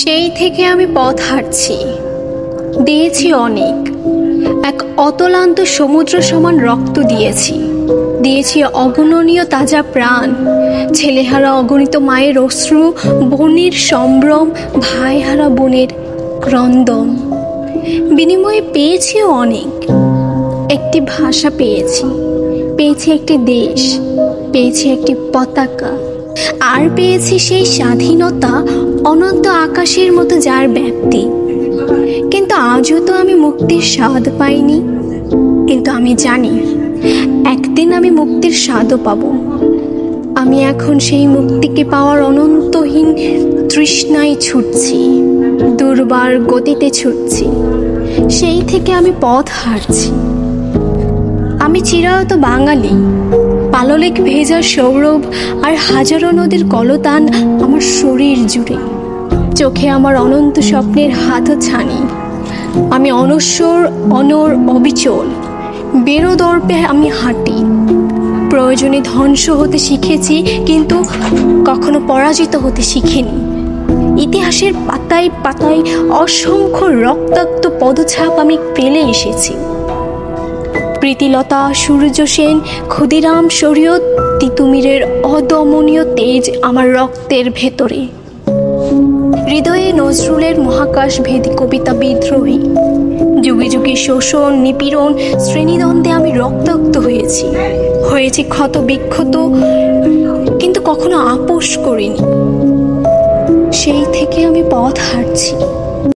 সেই থেকে আমি পথ হাঁটছি, দিয়েছি অনেক, এক অতলান্ত সমুদ্র সমান রক্ত দিয়েছি, দিয়েছি অগণনীয় তাজা প্রাণ, ছেলেহারা অগণিত মায়ের অশ্রু, বোনের সম্ভ্রম, ভাইহারা বোনের ক্রন্দন। বিনিময়ে পেয়েছিও অনেক, একটি ভাষা পেয়েছি, পেয়েছি একটি দেশ, পেয়েছি একটি পতাকা, আর পেয়েছি সেই স্বাধীনতা অনন্ত আকাশের মতো যার ব্যাপ্তি। কিন্তু আজও তো আমি মুক্তির স্বাদ পাইনি, কিন্তু আমি জানি একদিন আমি মুক্তির স্বাদও পাব। আমি এখন সেই মুক্তিকে পাওয়ার অনন্তহীন তৃষ্ণায় ছুটছি, দুর্বার গতিতে ছুটছি। সেই থেকে আমি পথ হাঁটছি। আমি চিরায়ত বাঙালি, পাললিক ভেজা সৌরভ আর হাজারো নদীর কলতান আমার শরীর জুড়ে, চোখে আমার অনন্ত স্বপ্নের হাতছানি। আমি অনশ্বর, অনর, অবিচল, বেরোদর্পে আমি হাঁটি। প্রয়োজনে ধ্বংস হতে শিখেছি, কিন্তু কখনো পরাজিত হতে শিখিনি। ইতিহাসের পাতায় পাতায় অসংখ্য রক্তাক্ত পদছাপ আমি ফেলে এসেছি। প্রীতিলতা, সূর্য সেন, ক্ষুদিরাম, শরীয়ত, তিতুমিরের অদমনীয় তেজ আমার রক্তের ভেতরে। হৃদয়ে নজরুলের মহাকাশভেদী কবিতা বিদ্রোহী। যুগে যুগে শোষণ, নিপীড়ন, শ্রেণীদ্বন্দ্বে আমি রক্তাক্ত হয়েছি, হয়েছি ক্ষত বিক্ষত, কিন্তু কখনো আপোষ করিনি। সেই থেকে আমি পথ হাঁটছি।